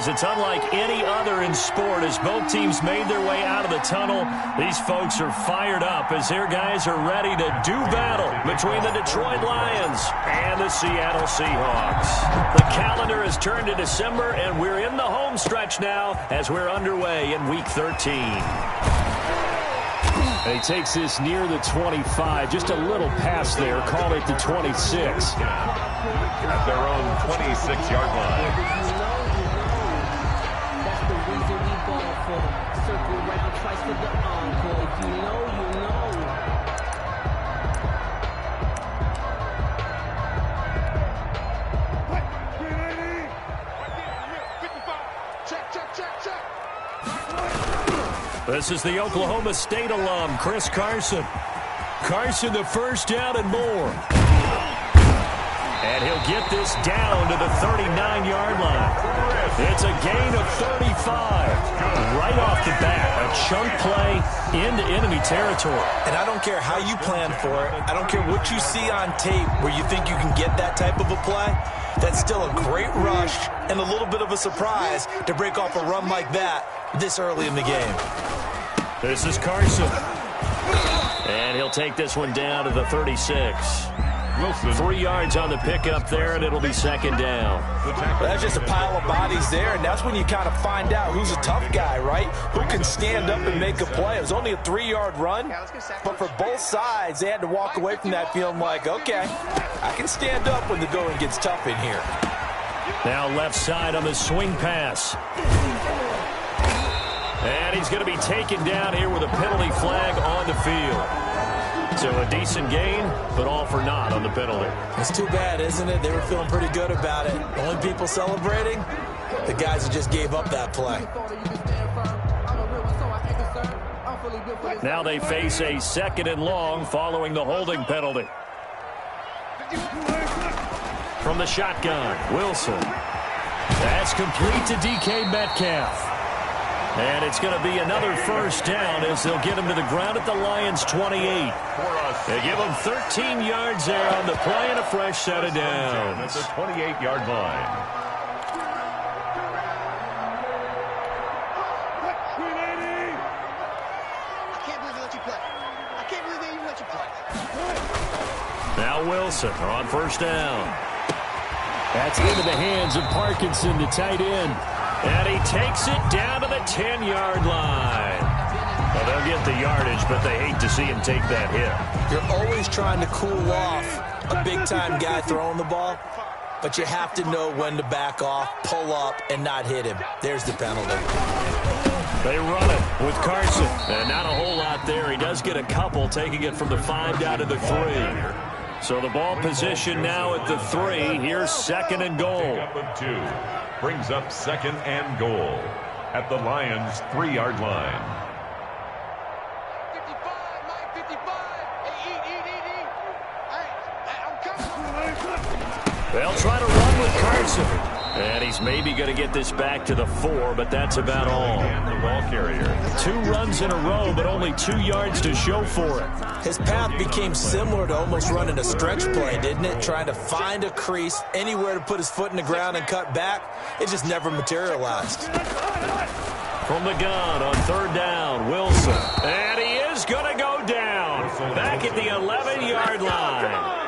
because it's unlike any other in sport. As both teams made their way out of the tunnel, these folks are fired up as their guys are ready to do battle between the Detroit Lions and the Seattle Seahawks. The calendar has turned to December, and we're in the home stretch now as we're underway in Week 13. And he takes this near the 25, just a little pass there, call it the 26. At their own 26-yard line. That's the reason we ball for them. Circle round twice for the encore. If you know, you know. This is the Oklahoma State alum, Chris Carson. Carson, the first down and more. And he'll get this down to the 39-yard line. It's a gain of 35. Right off the bat, a chunk play into enemy territory. And I don't care how you plan for it. I don't care what you see on tape where you think you can get that type of a play. That's still a great rush and a little bit of a surprise to break off a run like that this early in the game. This is Carson. And he'll take this one down to the 36. Wilson. 3 yards on the pickup there, and it'll be second down. That's just a pile of bodies there, and that's when you kind of find out who's a tough guy, right? Who can stand up and make a play. It was only a 3-yard run, but for both sides, they had to walk away from that feeling like, okay, I can stand up when the going gets tough in here. Now left side on the swing pass. And he's going to be taken down here with a penalty flag on the field. So a decent gain, but all for naught on the penalty. It's too bad, isn't it? They were feeling pretty good about it. The only people celebrating, the guys who just gave up that play. Now they face a second and long following the holding penalty. From the shotgun, Wilson. That's complete to DK Metcalf. And it's going to be another first down as they'll get him to the ground at the Lions' 28. They give him 13 yards there on the play and a fresh set of downs. At the 28-yard line. Now Wilson on first down. That's into the hands of Parkinson, the tight end. And he takes it down to the 10-yard line. Well, they'll get the yardage, but they hate to see him take that hit. You're always trying to cool off a big-time guy throwing the ball, but you have to know when to back off, pull up, and not hit him. There's the penalty. They run it with Carson. And not a whole lot there. He does get a couple, taking it from the 5 down to the 3. So the ball position now at the 3. Here's second and goal. Up of 2. Brings up second and goal at the Lions' 3-yard line. 55, Mike, 55. Hey, I'm coming. They'll try to run with Carson. And he's maybe going to get this back to the 4, but that's about all. And the ball carrier. 2 runs in a row, but only 2 yards to show for it. His path became similar to almost running a stretch play, didn't it? Trying to find a crease, anywhere to put his foot in the ground and cut back. It just never materialized. From the gun on third down, Wilson. And he is going to go down. Back at the 11-yard line.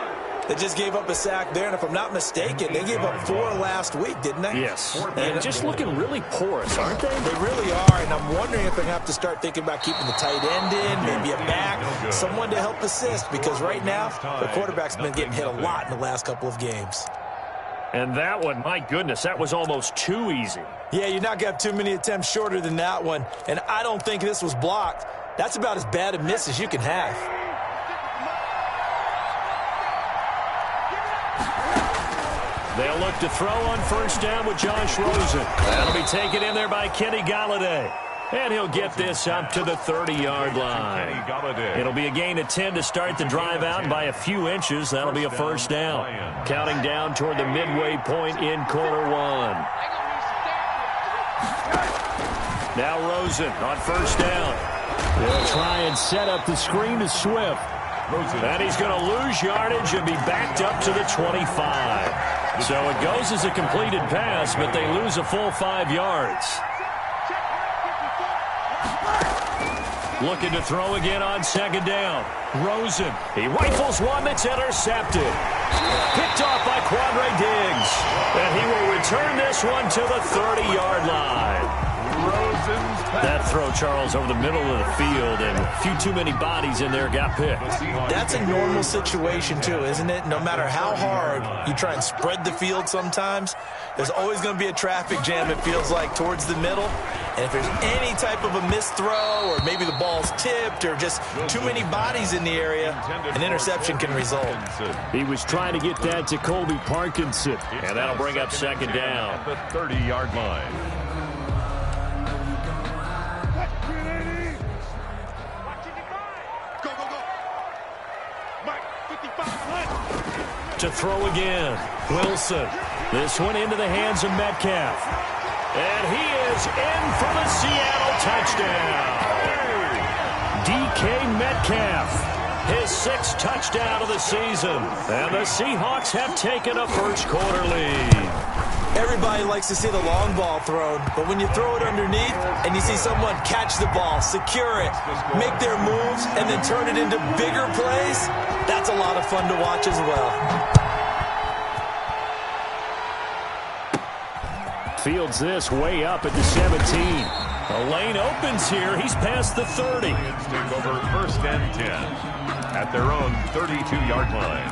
They just gave up a sack there, and if I'm not mistaken, they gave up 4 last week, didn't they? Yes. And just looking really porous, aren't they? They really are, and I'm wondering if they have to start thinking about keeping the tight end in, maybe a back, someone to help assist, because right now, the quarterback's been getting hit a lot in the last couple of games. And that one, my goodness, that was almost too easy. Yeah, you're not going to have too many attempts shorter than that one, and I don't think this was blocked. That's about as bad a miss as you can have. They'll look to throw on first down with Josh Rosen. That'll be taken in there by Kenny Galladay. And he'll get this up to the 30-yard line. It'll be a gain of 10 to start the drive out, and by a few inches, that'll be a first down. Counting down toward the midway point in quarter 1. Now Rosen on first down. They'll try and set up the screen to Swift. And he's going to lose yardage and be backed up to the 25. So it goes as a completed pass, but they lose a full 5 yards. Looking to throw again on second down. Rosen. He rifles one that's intercepted. Picked off by Quandre Diggs. And he will return this one to the 30-yard line. That throw, Charles, over the middle of the field, and a few too many bodies in there got picked. That's a normal situation, too, isn't it? No matter how hard you try and spread the field sometimes, there's always going to be a traffic jam, it feels like, towards the middle. And if there's any type of a missed throw, or maybe the ball's tipped, or just too many bodies in the area, an interception can result. He was trying to get that to Colby Parkinson, and that'll bring up second down. At the 30-yard line. To throw again. Wilson. This one into the hands of Metcalf. And he is in for the Seattle touchdown. DK Metcalf. His 6th touchdown of the season. And the Seahawks have taken a first-quarter lead. Everybody likes to see the long ball thrown, but when you throw it underneath and you see someone catch the ball, secure it, make their moves, and then turn it into bigger plays, that's a lot of fun to watch as well. Fields this way up at the 17. A lane opens here. He's past the 30. Take over first and 10 at their own 32-yard line.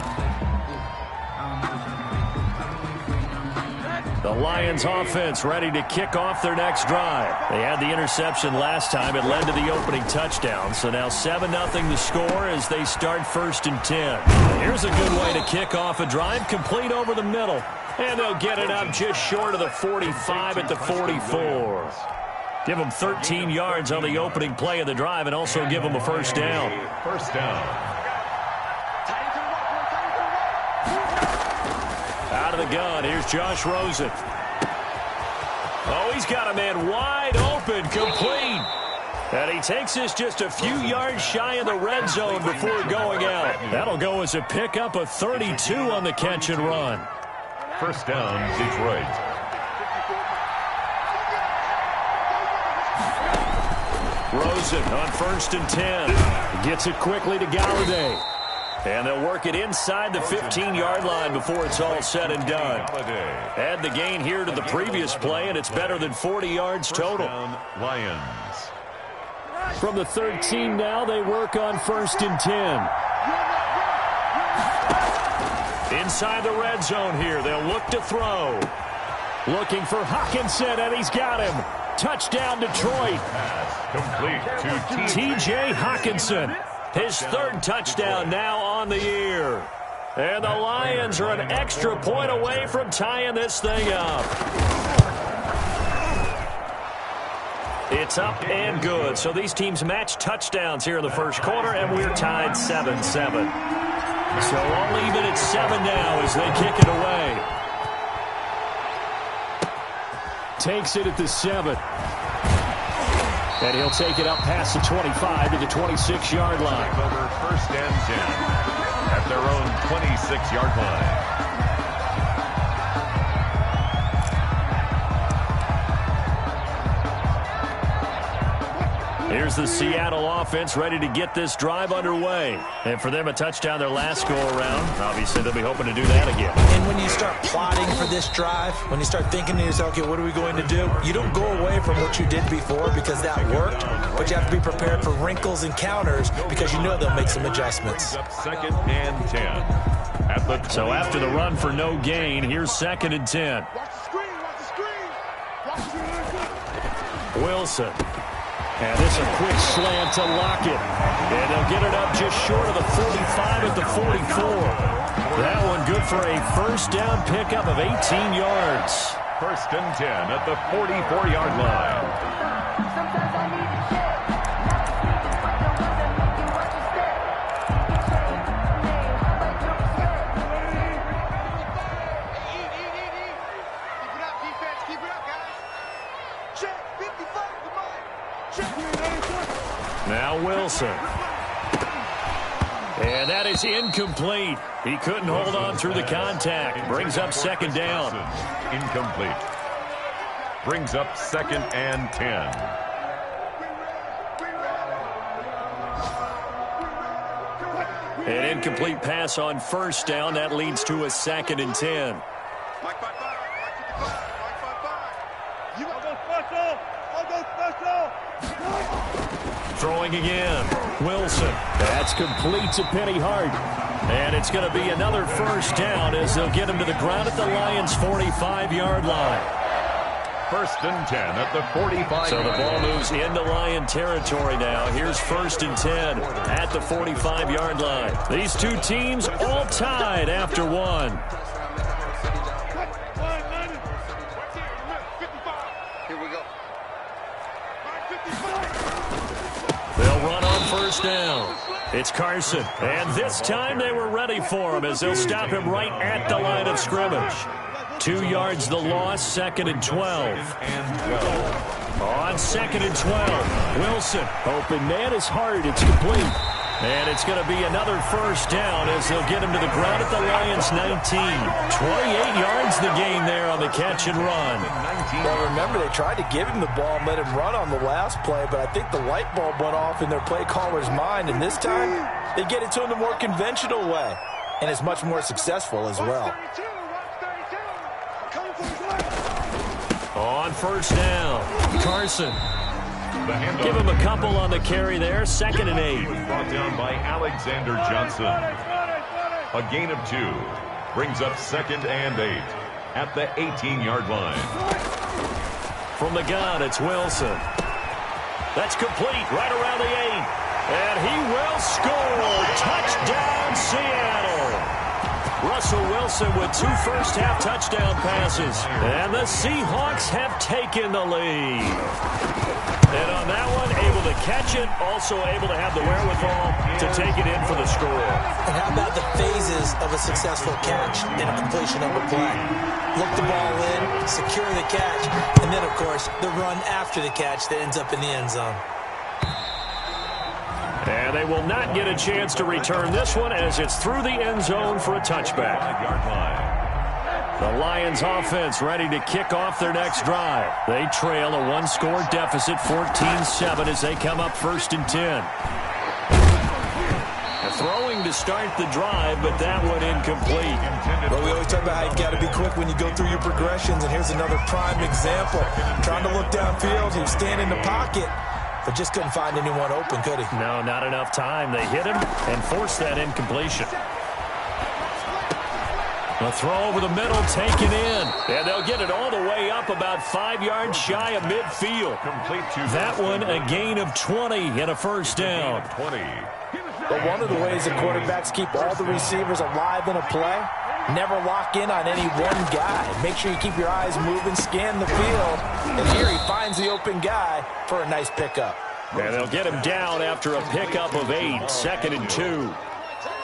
The Lions offense ready to kick off their next drive. They had the interception last time. It led to the opening touchdown. So now 7-0 the score as they start first and 10. Here's a good way to kick off a drive, complete over the middle. And they'll get it up just short of the 45 at the 44. Give them 13 yards on the opening play of the drive and also give them a first down. First down. Out of the gun, here's Josh Rosen. Oh, he's got a man wide open, complete. And he takes this just a few yards shy of the red zone before going out. That'll go as a pickup of 32 on the catch and run. First down, Detroit. Rosen on first and 10. Gets it quickly to Galladay. And they'll work it inside the 15-yard line before it's all said and done. Add the gain here to the previous play, and it's better than 40 yards total. Lions. From the 13 now, they work on first and 10. Inside the red zone here, they'll look to throw. Looking for Hockenson, and he's got him. Touchdown, Detroit. Complete to T.J. Hockenson. His 3rd touchdown now on the year. And the Lions are an extra point away from tying this thing up. It's up and good. So these teams match touchdowns here in the first quarter, and we're tied 7-7. So all even at 7 now as they kick it away. Takes it at the 7. And he'll take it up past the 25 to the 26-yard line. Over first and 10 at their own 26-yard line. Here's the Seattle offense ready to get this drive underway. And for them, a touchdown their last go-around. Obviously, they'll be hoping to do that again. And when you start plotting for this drive, when you start thinking to yourself, okay, what are we going to do? You don't go away from what you did before because that worked, but you have to be prepared for wrinkles and counters because you know they'll make some adjustments. Second and 10. So after the run for no gain, here's second and 10. Wilson. And this a quick slant to Lockett. And they'll get it up just short of the 45 at the 44. That one good for a first down pickup of 18 yards. First and 10 at the 44-yard line. Now Wilson. And that is incomplete. He couldn't hold on through the contact. Brings up second down. Incomplete. Brings up second and 10. An incomplete pass on first down. That leads to a second and 10. Throwing again. Wilson. That's complete to Penny Hart. And it's going to be another first down as they'll get him to the ground at the Lions' 45-yard line. First and 10 at the 45. So the ball moves into Lion territory now. Here's first and 10 at the 45-yard line. These two teams all tied after one. Here we go. They'll run on first down. It's Carson. And this time they were ready for him as they'll stop him right at the line of scrimmage. 2 yards the loss, second and 12. On second and 12, Wilson. Open man is hard. It's complete. And it's going to be another first down as they'll get him to the ground at the Lions' 19. 28 yards the gain there on the catch and run. Well, remember, they tried to give him the ball and let him run on the last play, but I think the light bulb went off in their play caller's mind, and this time they get it to him the more conventional way, and it's much more successful as well. On first down, Carson. Give him a couple on the carry there. Second and 8. Brought down by Alexander Johnson. A gain of 2. Brings up second and 8 at the 18-yard line. From the gun, it's Wilson. That's complete right around the 8. And he will score. Touchdown, Seattle. Russell Wilson with 2 first-half touchdown passes. And the Seahawks have taken the lead. And on that one, able to catch it, also able to have the wherewithal to take it in for the score. And how about the phases of a successful catch and a completion of a play? Look the ball in, secure the catch, and then, of course, the run after the catch that ends up in the end zone. And they will not get a chance to return this one as it's through the end zone for a touchback. The Lions offense ready to kick off their next drive. They trail a 1-score deficit, 14-7 as they come up first and 10. Throwing to start the drive, but that one incomplete. Well, we always talk about how you got to be quick when you go through your progressions, and here's another prime example. Trying to look downfield, he was standing in the pocket, but just couldn't find anyone open, could he? No, not enough time. They hit him and forced that incompletion. A throw over the middle, taken in. And they'll get it all the way up about 5 yards shy of midfield. That one, a gain of 20 and a first down. But one of the ways the quarterbacks keep all the receivers alive in a play, never lock in on any one guy. Make sure you keep your eyes moving, scan the field. And here he finds the open guy for a nice pickup. And they'll get him down after a pickup of 8, second and 2.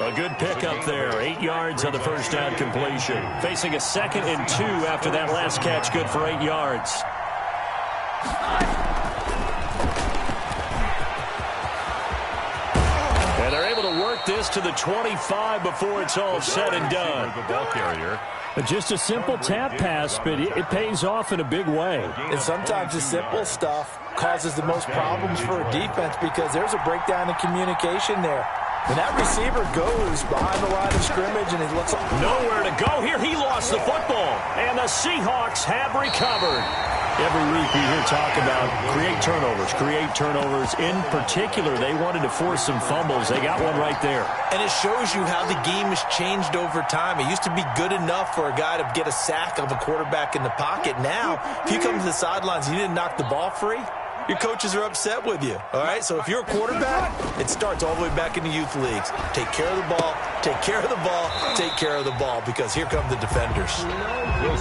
A good pickup there, 8 yards on the first down completion. Facing a second and 2 after that last catch, good for 8 yards. And they're able to work this to the 25 before it's all said and done. The ball carrier. Just a simple tap pass, but it pays off in a big way. And sometimes the simple stuff causes the most problems for a defense because there's a breakdown in communication there. When that receiver goes behind the line of scrimmage and he looks like nowhere to go here, he lost the football. And the Seahawks have recovered. Every week we hear talk about create turnovers. In particular, they wanted to force some fumbles. They got one right there. And it shows you how the game has changed over time. It used to be good enough for a guy to get a sack of a quarterback in the pocket. Now, if you come to the sidelines and you didn't knock the ball free, your coaches are upset with you, all right? So if you're a quarterback, it starts all the way back in the youth leagues. Take care of the ball, take care of the ball, take care of the ball, because here come the defenders.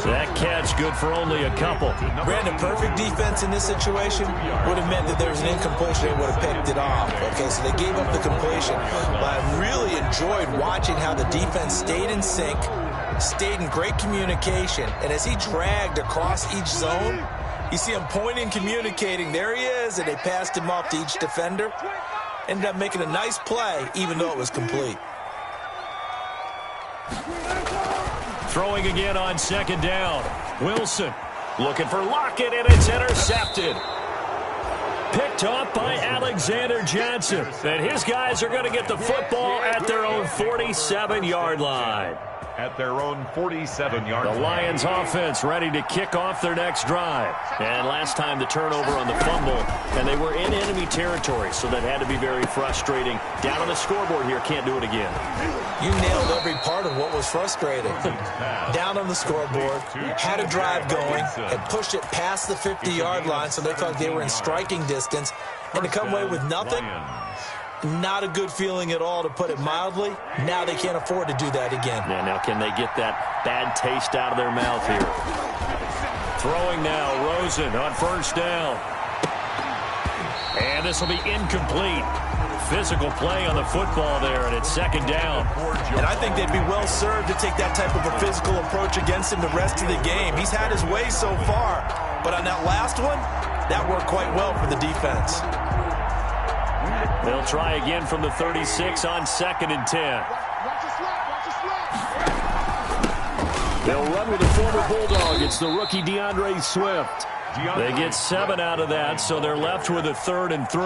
That catch good for only a couple. Brandon, perfect defense in this situation would have meant that there was an incompletion. They would have picked it off, okay? So they gave up the completion. But I really enjoyed watching how the defense stayed in sync, stayed in great communication, and as he dragged across each zone, you see him pointing, communicating. There he is, and they passed him off to each defender. ended up making a nice play, even though it was complete. Throwing again on second down. Wilson looking for Lockett, and it's intercepted. Picked off by Alexander Johnson. And his guys are going to get the football at their own 47-yard line. At their own 47-yard line. The Lions offense ready to kick off their next drive. And last time the turnover on the fumble, and they were in enemy territory, so that had to be very frustrating. Down on the scoreboard here, can't do it again. You nailed every part of what was frustrating. Down on the scoreboard, had a drive going, and pushed it past the 50-yard line so they felt they were in striking distance, and to come away with nothing, not a good feeling at all, to put it mildly. Now they can't afford to do that again. Yeah, now can they get that bad taste out of their mouth here? Throwing now, Rosen on first down. And this will be incomplete. Physical play on the football there, and it's second down. And I think they'd be well served to take that type of a physical approach against him the rest of the game. He's had his way so far, but on that last one, that worked quite well for the defense. They'll try again from the 36 on 2nd and 10. They'll run with the former Bulldog. It's the rookie DeAndre Swift. They get 7 out of that, so they're left with a 3rd and 3.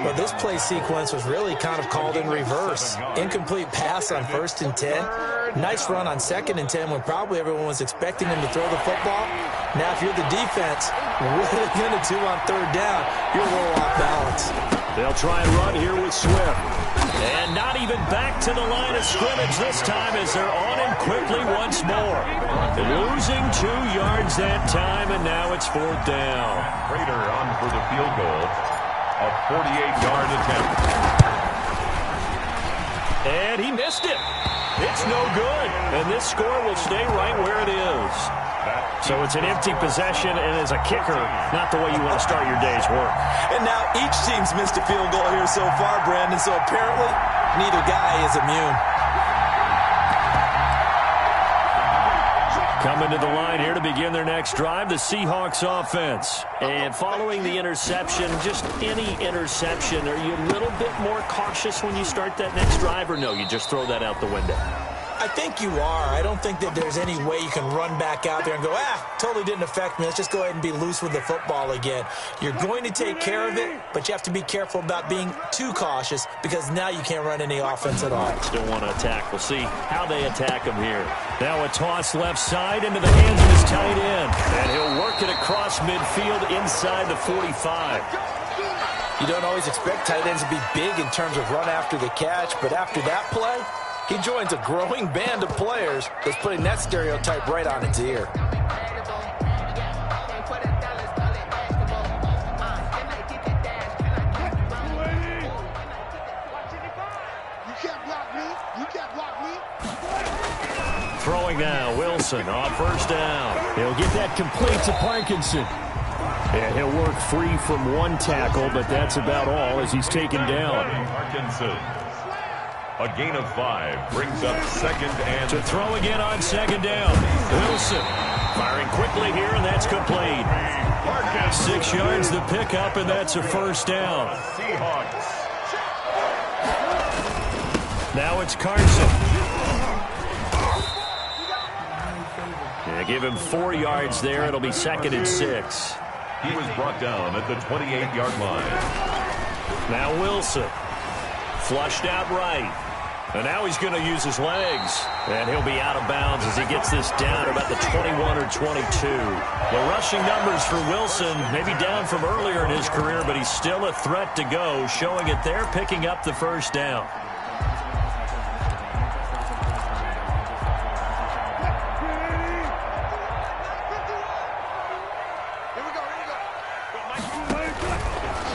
Well, this play sequence was really kind of called in reverse. Incomplete pass on 1st and 10. Nice run on 2nd and 10 when probably everyone was expecting him to throw the football. Now, if you're the defense, really going to 2 on 3rd down, you're a little off balance. They'll try and run here with Swift. And not even back to the line of scrimmage this time as they're on him quickly once more. Losing 2 yards that time, and now it's 4th down. Prater on for the field goal. A 48-yard attempt. And he missed it. It's no good. And this score will stay right where it is. So it's an empty possession, and as a kicker, not the way you want to start your day's work. And now each team's missed a field goal here so far, Brandon, so apparently neither guy is immune. Coming to the line here to begin their next drive, the Seahawks offense. And following the interception, just any interception, are you a little bit more cautious when you start that next drive, or no, you just throw that out the window? I think you are. I don't think that there's any way you can run back out there and go, totally didn't affect me. Let's just go ahead and be loose with the football again. You're going to take care of it, but you have to be careful about being too cautious because now you can't run any offense at all. Still want to attack. We'll see how they attack him here. Now a toss left side into the hands of his tight end. And he'll work it across midfield inside the 45. You don't always expect tight ends to be big in terms of run after the catch, but after that play, he joins a growing band of players that's putting that stereotype right on its ear. Throwing now, Wilson on first down. He'll get that complete to Parkinson. And he'll work free from one tackle, but that's about all as he's taken down. Parkinson. A gain of 5 brings up 2nd and... To throw again on 2nd down. Wilson firing quickly here, and that's complete. 6 yards the pickup, and that's a first down. Seahawks. Now it's Carson. Yeah, give him 4 yards there. It'll be 2nd and 6. He was brought down at the 28-yard line. Now Wilson. Flushed out right. And now he's going to use his legs. And he'll be out of bounds as he gets this down about the 21 or 22. The rushing numbers for Wilson maybe down from earlier in his career, but he's still a threat to go, showing it there, picking up the first down.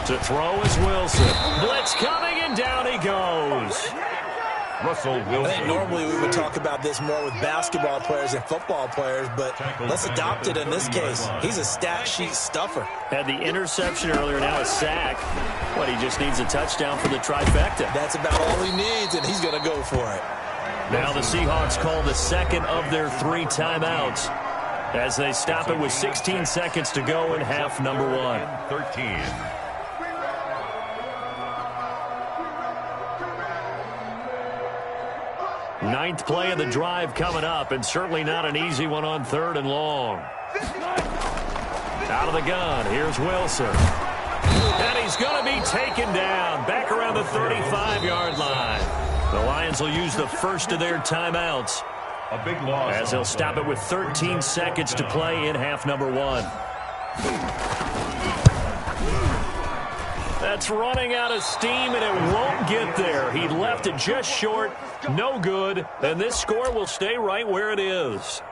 To throw is Wilson. Blitz coming, and down he goes. Russell Wilson. I think normally we would talk about this more with basketball players and football players, but let's adopt it in this case. He's a stat sheet stuffer. Had the interception earlier, now a sack. But he just needs a touchdown for the trifecta. That's about all he needs, and he's going to go for it. Now the Seahawks call the second of their 3 timeouts as they stop it with 16 seconds to go in half number 1. 13. Ninth play of the drive coming up, and certainly not an easy one on 3rd and long. Out of the gun, here's Wilson. And he's going to be taken down back around the 35-yard line. The Lions will use the first of their timeouts, A big loss as they'll stop it with 13 seconds to play in half number 1. That's running out of steam, and it won't get there. He left it just short. No good. And this score will stay right where it is.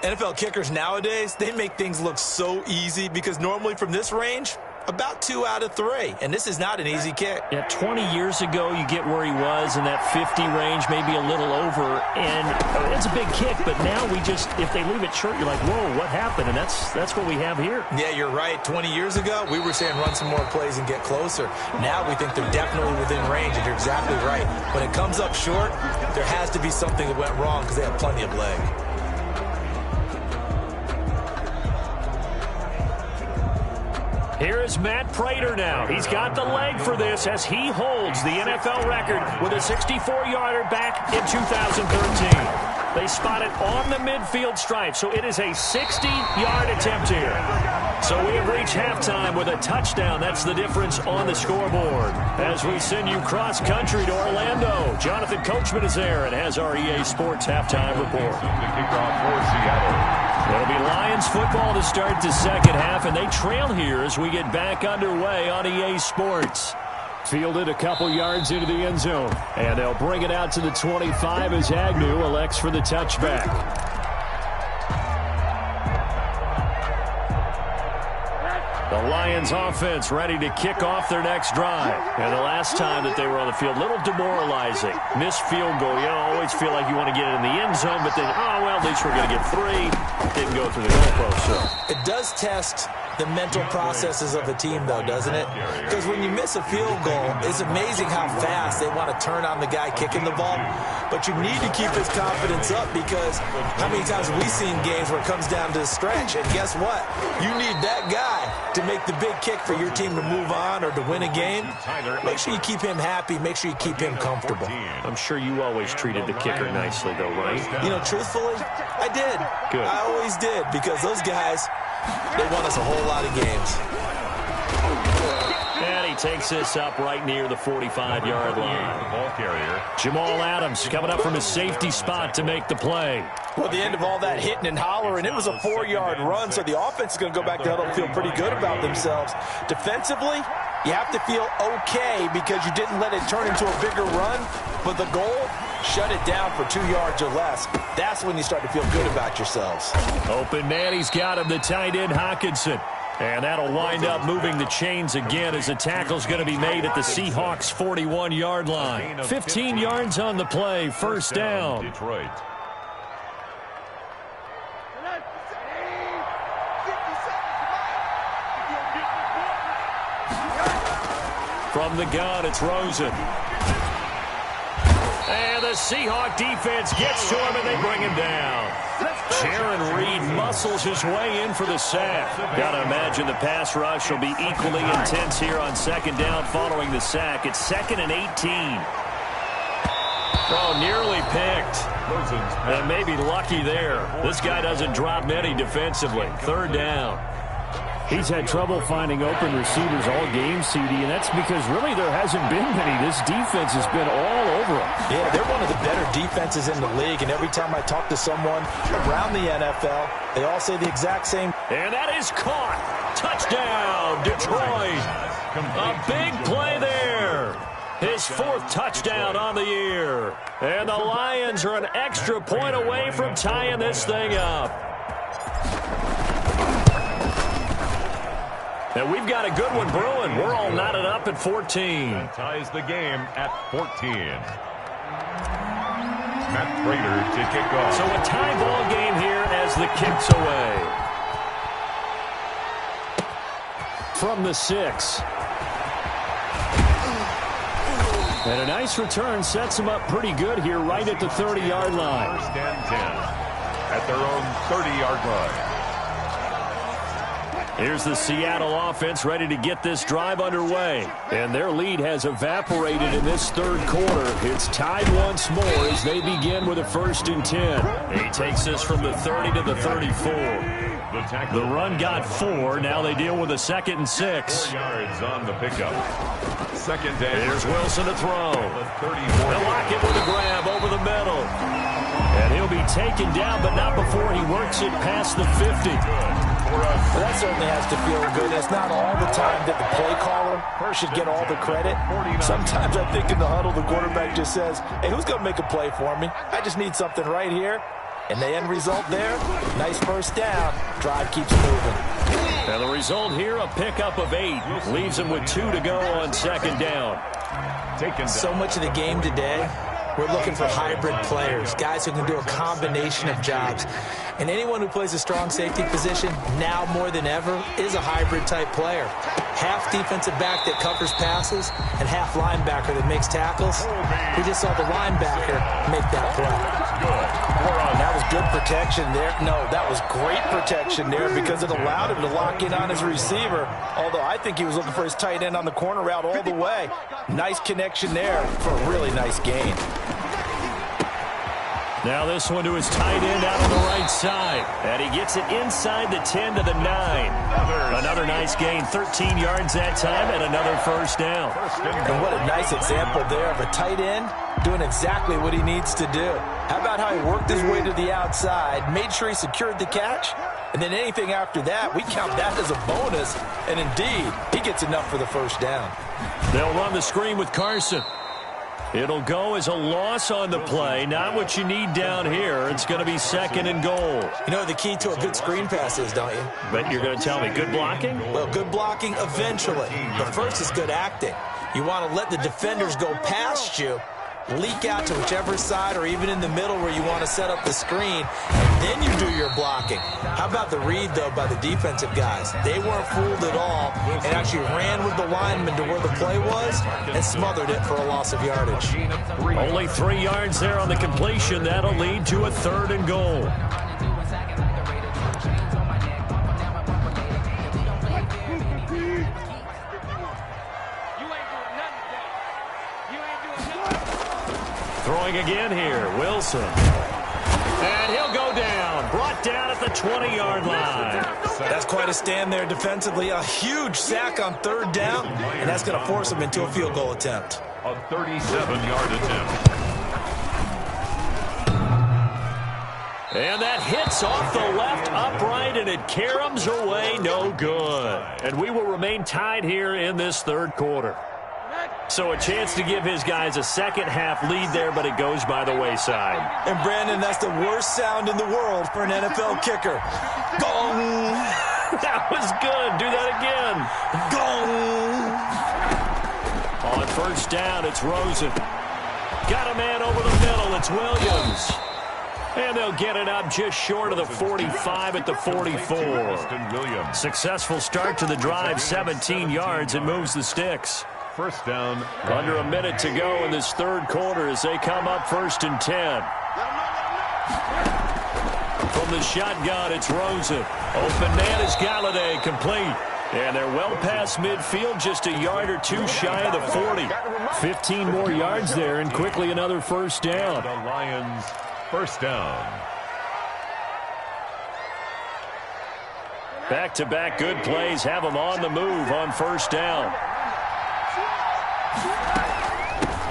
NFL kickers nowadays, they make things look so easy because normally from this range, about 2 out of 3. And this is not an easy kick. Yeah, 20 years ago, you get where he was in that 50 range, maybe a little over. And it's a big kick, but now we just, if they leave it short, you're like, whoa, what happened? And that's what we have here. Yeah, you're right. 20 years ago, we were saying run some more plays and get closer. Now we think they're definitely within range, and you're exactly right. When it comes up short, there has to be something that went wrong because they have plenty of leg. Here is Matt Prater now. He's got the leg for this as he holds the NFL record with a 64-yarder back in 2013. They spot it on the midfield stripe, so it is a 60-yard attempt here. So we have reached halftime with a touchdown. That's the difference on the scoreboard. As we send you cross-country to Orlando, Jonathan Coachman is there and has our EA Sports halftime report. The kickoff for Seattle. It'll be Lions football to start the second half, and they trail here as we get back underway on EA Sports. Fielded a couple yards into the end zone, and they'll bring it out to the 25 as Agnew elects for the touchback. The Lions offense ready to kick off their next drive. And the last time that they were on the field, a little demoralizing. Missed field goal. You always feel like you want to get it in the end zone, but then, oh, well, at least we're going to get 3. Didn't go through the goalpost. So It does test the mental processes of a team, though, doesn't it? Because when you miss a field goal, it's amazing how fast they want to turn on the guy kicking the ball. But you need to keep his confidence up because how many times have we seen games where it comes down to the stretch? And guess what? You need that guy to make the big kick for your team to move on or to win a game. Make sure you keep him happy. Make sure you keep him comfortable. I'm sure you always treated the kicker nicely, though, right? You know, truthfully, I did. Good. I always did because those guys, they won us a whole lot of games. And he takes this up right near the 45-yard line. Ball carrier. Jamal Adams coming up from his safety spot to make the play. Well, at the end of all that hitting and hollering, it was a 4-yard run, so the offense is going to go back to huddle and feel pretty good about themselves. Defensively, you have to feel okay because you didn't let it turn into a bigger run, but the goal, shut it down for 2 yards or less. That's when you start to feel good about yourselves. Open man, he's got him, the tight end Hawkinson. And that'll wind up moving the chains again as the tackle's going to be made at the Seahawks' 41-yard line. 15 yards on the play, first down. Detroit. From the gun, it's Rosen. And the Seahawk defense gets to him, and they bring him down. Jaron Reed muscles his way in for the sack. Got to imagine the pass rush will be equally intense here on second down following the sack. It's 2nd and 18. Oh, nearly picked. And maybe lucky there. This guy doesn't drop many defensively. 3rd down. He's had trouble finding open receivers all game, CD, and that's because really there hasn't been many. This defense has been all over him. Yeah, they're one of the better defenses in the league, and every time I talk to someone around the NFL, they all say the exact same. And that is caught. Touchdown, Detroit. A big play there. His 4th touchdown on the year. And the Lions are an extra point away from tying this thing up. And we've got a good one brewing. We're all knotted up at 14. That ties the game at 14. Matt Prater to kick off. So a tie ball game here as the kick's away. From the 6. And a nice return sets him up pretty good here right at the 30-yard line. 1st and 10 at their own 30-yard line. Here's the Seattle offense ready to get this drive underway. And their lead has evaporated in this third quarter. It's tied once more as they begin with a 1st and 10. He takes this from the 30 to the 34. The run got 4. Now they deal with a 2nd and 6. 4 yards on the pickup. 2nd down. Here's Wilson to throw. They'll lock it with a grab over the middle. And he'll be taken down, but not before he works it past the 50. Well, that certainly has to feel good. It's not all the time that the play caller should get all the credit. Sometimes I think in the huddle, the quarterback just says, hey, who's going to make a play for me? I just need something right here. And the end result there, nice 1st down. Drive keeps moving. And the result here, a pickup of 8. Leaves him with 2 to go on 2nd down. So much of the game today, we're looking for hybrid players, guys who can do a combination of jobs. And anyone who plays a strong safety position, now more than ever, is a hybrid-type player. Half defensive back that covers passes and half linebacker that makes tackles. We just saw the linebacker make that play. That was good protection there. No, that was great protection there because it allowed him to lock in on his receiver. Although I think he was looking for his tight end on the corner route all the way. Nice connection there for a really nice gain. Now this one to his tight end out on the right side. And he gets it inside the 10 to the 9. Another nice gain, 13 yards that time, and another 1st down. And what a nice example there of a tight end doing exactly what he needs to do. How about how he worked his way to the outside, made sure he secured the catch, and then anything after that, we count that as a bonus. And indeed, he gets enough for the 1st down. They'll run the screen with Carson. It'll go as a loss on the play. Not what you need down here. It's going to be 2nd and goal. You know what the key to a good screen pass is, don't you? But you're going to tell me good blocking? Well, good blocking eventually. But first is good acting. You want to let the defenders go past you, leak out to whichever side or even in the middle where you want to set up the screen, and then you do your blocking. How about the read, though, by the defensive guys? They weren't fooled at all and actually ran with the lineman to where the play was and smothered it for a loss of yardage. Only 3 yards there on the completion. That'll lead to a 3rd and goal. Throwing again here, Wilson. And he'll go down. Brought down at the 20-yard line. That's quite a stand there defensively. A huge sack on 3rd down, and that's going to force him into a field goal attempt. A 37-yard attempt. And that hits off the left upright, and it caroms away no good. And we will remain tied here in this 3rd quarter. So a chance to give his guys a 2nd half lead there, but it goes by the wayside. And Brandon, that's the worst sound in the world for an NFL kicker. Gong! That was good. Do that again. Gong! On 1st down, it's Rosen. Got a man over the middle. It's Williams. And they'll get it up just short of the 45 at the 44. Successful start to the drive, 17 yards, and moves the sticks. 1st down. Under a minute to go in this 3rd quarter as they come up 1st and 10. From the shotgun, it's Rosen. Open man is Galladay, complete. And they're well past midfield, just a yard or 2 shy of the 40. 15 more yards there, and quickly another 1st down. The Lions, 1st down. Back-to-back good plays have them on the move on 1st down.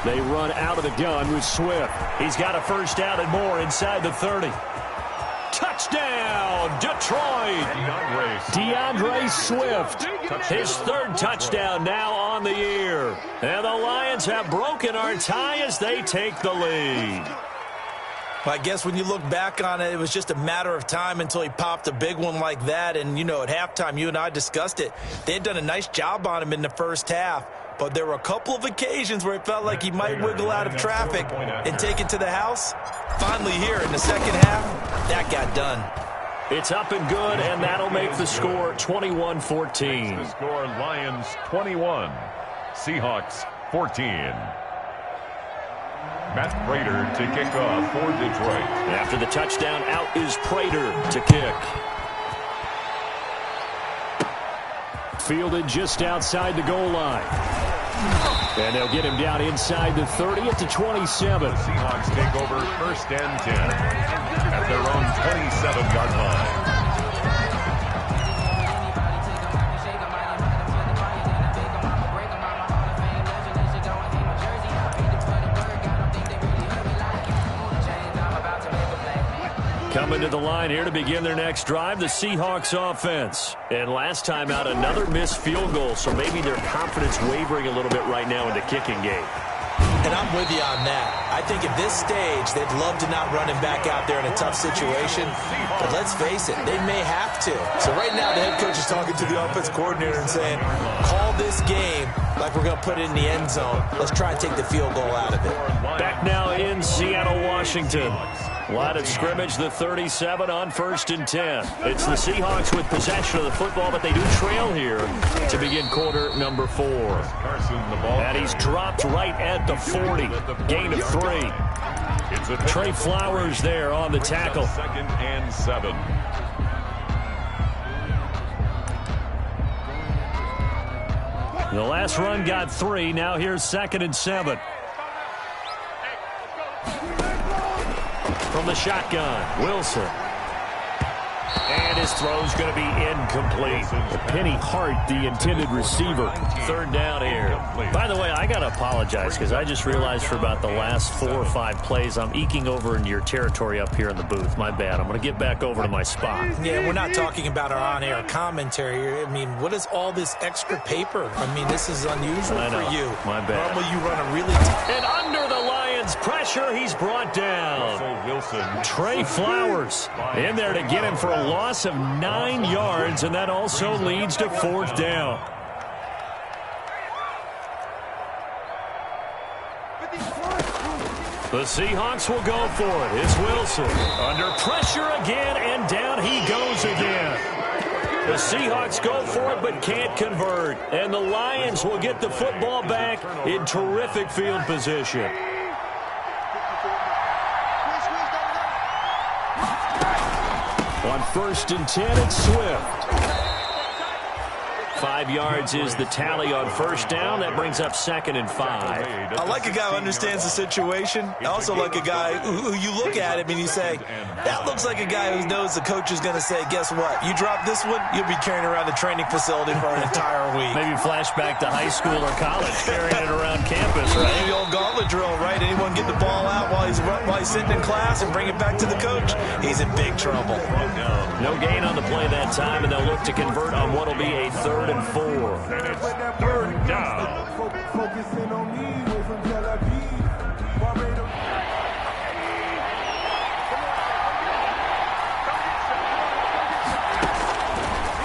They run out of the gun with Swift. He's got a 1st down and more inside the 30. Touchdown, Detroit! DeAndre Swift. His 3rd touchdown now on the year. And the Lions have broken our tie as they take the lead. I guess when you look back on it, it was just a matter of time until he popped a big one like that. And, you know, at halftime, you and I discussed it. They had done a nice job on him in the 1st half. But there were a couple of occasions where it felt like he might wiggle out of traffic and take it to the house. Finally here in the 2nd half, that got done. It's up and good, and that'll make the score 21-14. The score, Lions 21, Seahawks 14. Matt Prater to kick off for Detroit. After the touchdown, out is Prater to kick. fielded just outside the goal line. And they'll get him down inside the 30 at the 27. The Seahawks take over 1st and 10 at their own 27-yard line. Coming to the line here to begin their next drive, the Seahawks offense. And last time out, another missed field goal, so maybe their confidence wavering a little bit right now in the kicking game. And I'm with you on that. I think at this stage, they'd love to not run him back out there in a tough situation. But let's face it, they may have to. So right now, the head coach is talking to the offense coordinator and saying, call this game like we're going to put it in the end zone. Let's try and take the field goal out of it. Back now in Seattle, Washington. Line of scrimmage, the 37 on 1st and 10. It's the Seahawks with possession of the football, but they do trail here to begin quarter number 4. And he's dropped right at the 40. Gain of 3. Trey Flowers there on the tackle. 2nd and 7. The last run got 3. Now here's 2nd and 7. From the shotgun, Wilson. And his throw's going to be incomplete. Penny Hart, the intended receiver. 3rd down here. By the way, I got to apologize because I just realized for about the last 4 or 5 plays, I'm eking over into your territory up here in the booth. My bad. I'm going to get back over to my spot. Yeah, we're not talking about our on-air commentary. I mean, what is all this extra paper? I mean, this is unusual for you. My bad. Normally you run a really... And under the Lions' pressure, he's brought down. Trey Flowers in there to get him for a loss of 9 yards, and that also leads to 4th down. The Seahawks will go for it. It's Wilson under pressure again, and down he goes again. The Seahawks go for it but can't convert, and the Lions will get the football back in terrific field position. On 1st and 10, it's Swift. 5 yards is the tally on 1st down. That brings up 2nd and 5. I like a guy who understands the situation. I also like a guy who you look at him and you say, that looks like a guy who knows the coach is going to say, guess what? You drop this one, you'll be carrying around the training facility for an entire week. Maybe flashback to high school or college, carrying it around campus, right? Maybe the old gauntlet drill, right? Anyone get the ball out while he's sitting in class and bring it back to the coach? He's in big trouble. No gain on the play that time, and they'll look to convert on what will be a 3rd and 4. And it's 3rd down.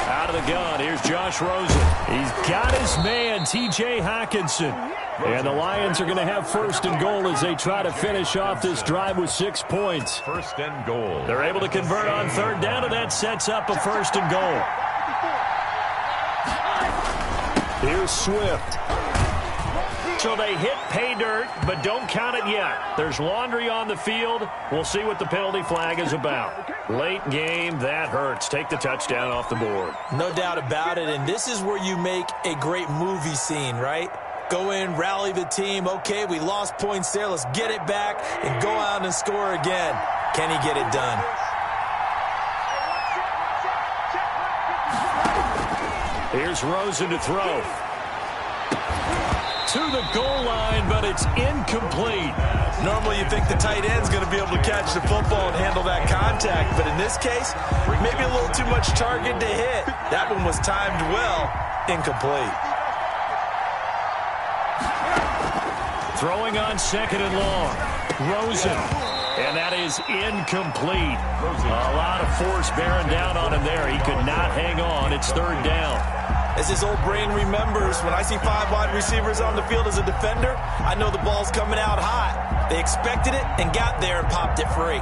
Out of the gun, here's Josh Rosen. He's got his man, T.J. Hockenson. And the Lions are going to have 1st and goal as they try to finish off this drive with 6 points. 1st and goal. They're able to convert on 3rd down, and that sets up a 1st and goal. Here's Swift. So they hit pay dirt, but don't count it yet. There's laundry on the field. We'll see what the penalty flag is about. Late game, that hurts. Take the touchdown off the board. No doubt about it, and this is where you make a great movie scene, right? Go in, rally the team. Okay, we lost points there. Let's get it back and go out and score again. Can he get it done? Here's Rosen to throw. To the goal line, but it's incomplete. Normally you think the tight end's going to be able to catch the football and handle that contact, but in this case, maybe a little too much target to hit. That one was timed well, incomplete. Throwing on 2nd and long. Rosen. And that is incomplete. A lot of force bearing down on him there. He could not hang on. It's 3rd down. As his old brain remembers, when I see 5 wide receivers on the field as a defender, I know the ball's coming out hot. They expected it and got there and popped it free.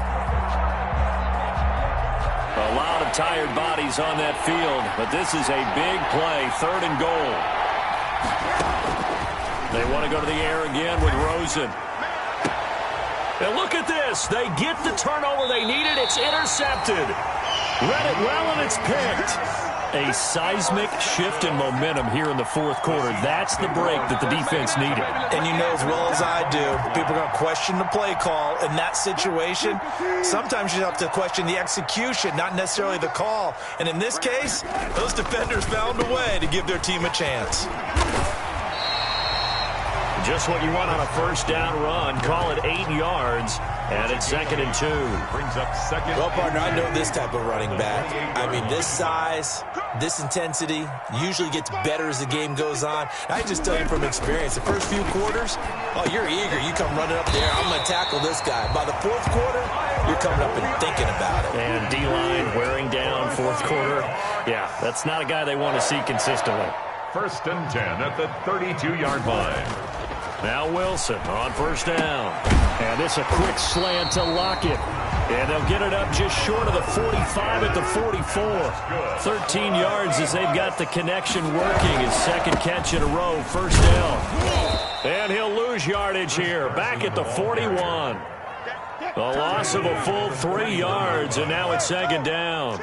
A lot of tired bodies on that field, but this is a big play. 3rd and goal. They want to go to the air again with Rosen. And look at this. They get the turnover they needed. It's intercepted. Read it well, and it's picked. A seismic shift in momentum here in the fourth quarter. That's the break that the defense needed. And you know as well as I do, people are going to question the play call in that situation. Sometimes you have to question the execution, not necessarily the call. And in this case, those defenders found a way to give their team a chance. Just what you want on a first down run. Call it 8 yards, and it's 2nd and 2. Brings up second. Well, partner, I know this type of running back. I mean, this size, this intensity usually gets better as the game goes on. I just tell you from experience, the first few quarters, oh, you're eager. You come running up there. I'm going to tackle this guy. By the fourth quarter, you're coming up and thinking about it. And D-line wearing down fourth quarter. Yeah, that's not a guy they want to see consistently. 1st and 10 at the 32-yard line. Now Wilson on first down. And it's a quick slant to Lockett. And they'll get it up just short of the 45 at the 44. 13 yards as they've got the connection working. His second catch in a row, first down. And he'll lose yardage here, back at the 41. A loss of a full 3 yards, and now it's 2nd down.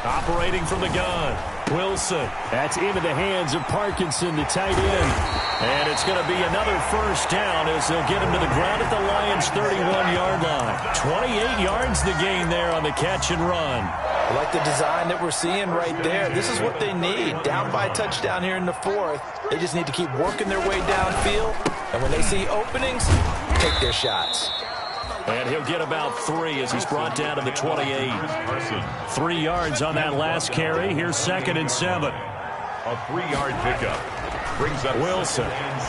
Operating from the gun, Wilson. That's into the hands of Parkinson, the tight end. And it's going to be another first down as they'll get him to the ground at the Lions' 31-yard line. 28 yards the gain there on the catch and run. I like the design that we're seeing right there. This is what they need. Down by a touchdown here in the fourth. They just need to keep working their way downfield. And when they see openings, take their shots. And he'll get about 3 as he's brought down to the 28. 3 yards on that last carry. Here's 2nd and 7. A 3-yard pickup. Brings up Wilson. 2nd and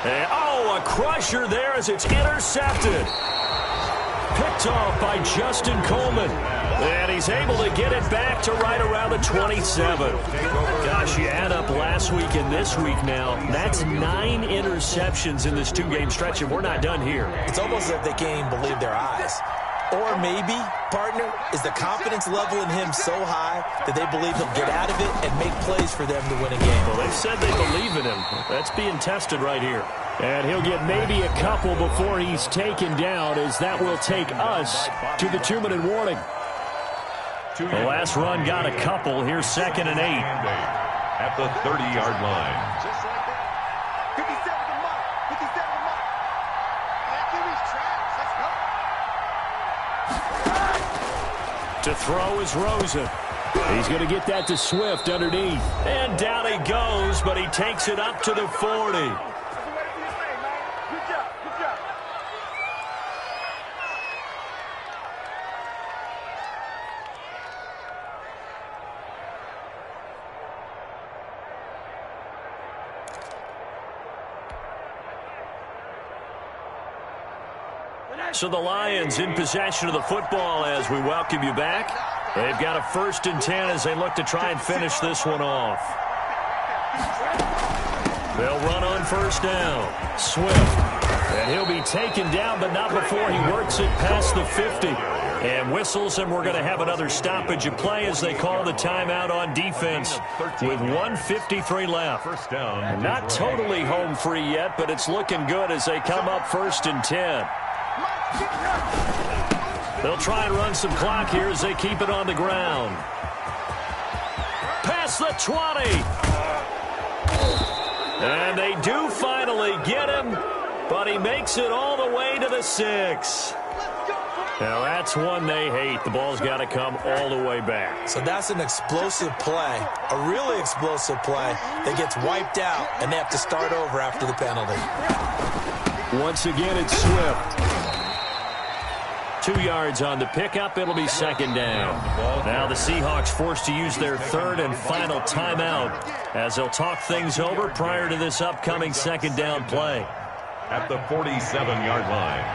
7. And, a crusher there as it's intercepted. Picked off by Justin Coleman. And he's able to get it back to right around the 27. Gosh, you add up last week and this week now. That's 9 interceptions in this 2-game stretch, and we're not done here. It's almost as if they can't even believe their eyes. Or maybe, partner, is the confidence level in him so high that they believe he'll get out of it and make plays for them to win a game. Well, they've said they believe in him. That's being tested right here. And he'll get maybe a couple before he's taken down, as that will take us to the 2-minute warning. The last run got a couple. Here's 2nd and 8. At the 30-yard line. Just like that. 57 to mark. 57 to mark. That QB's trash. Let's go. To throw is Rosen. He's going to get that to Swift underneath. And down he goes, but he takes it up to the 40. So the Lions in possession of the football as we welcome you back. They've got a 1st and 10 as they look to try and finish this one off. They'll run on first down. Swift. And he'll be taken down, but not before he works it past the 50. And whistles, and we're going to have another stoppage of play as they call the timeout on defense with 1:53 left. First down. Not totally home free yet, but it's looking good as they come up 1st and 10. They'll try and run some clock here as they keep it on the ground. Past the 20. And they do finally get him, but he makes it all the way to the 6. Now that's one they hate. The ball's got to come all the way back. So that's an explosive play, a really explosive play that gets wiped out, and they have to start over after the penalty. Once again, it's Swift. 2 yards on the pickup. It'll be 2nd down. Now the Seahawks forced to use their 3rd and final timeout as they'll talk things over prior to this upcoming 2nd down play. At the 47-yard line.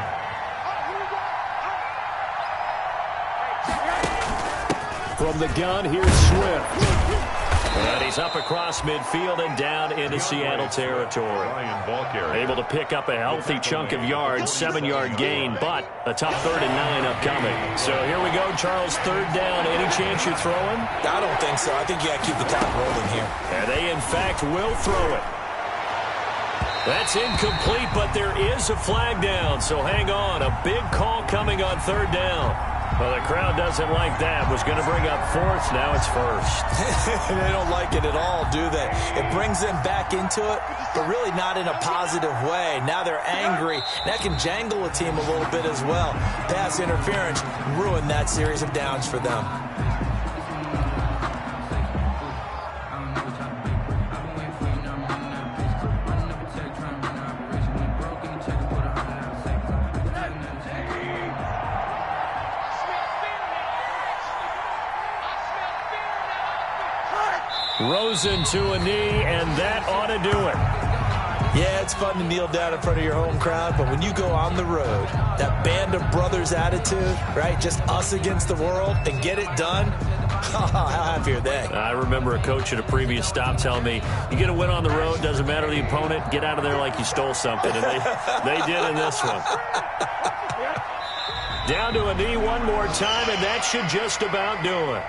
From the gun, here's Swift. And he's up across midfield and down into Seattle territory. Able to pick up a healthy chunk of yards, 7-yard gain, but a tough 3rd and 9 upcoming. So here we go, Charles, 3rd down. Any chance you're throwing? I don't think so. I think you got to keep the clock rolling here. And they, in fact, will throw it. That's incomplete, but there is a flag down, so hang on. A big call coming on third down. Well, the crowd doesn't like that. Was going to bring up fourth. Now it's first. They don't like it at all, do they? It brings them back into it, but really not in a positive way. Now they're angry. That can jangle a team a little bit as well. Pass interference ruined that series of downs for them. Rosen to a knee, and that ought to do it. Yeah, it's fun to kneel down in front of your home crowd, but when you go on the road, that band of brothers attitude, right, just us against the world, and get it done, how happy are they? I remember a coach at a previous stop telling me, you get a win on the road, doesn't matter the opponent, get out of there like you stole something, and they did in this one. Down to a knee one more time, and that should just about do it.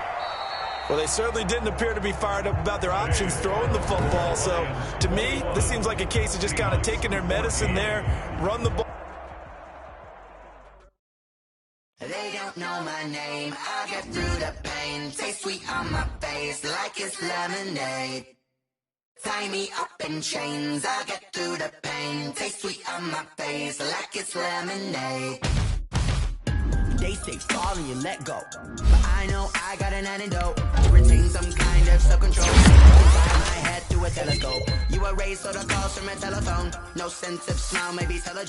Well, they certainly didn't appear to be fired up about their options throwing the football. So, to me, this seems like a case of just kind of taking their medicine there, run the ball. They don't know my name. I get through the pain. Taste sweet on my face like it's lemonade. Tie me up in chains. I get through the pain. Taste sweet on my face like it's lemonade. They say fall and you let go, but I know I got an antidote. Retain some kind of self-control. Fly my head through a telescope. You erase all the calls from a telephone. No sense of smile, maybe tell a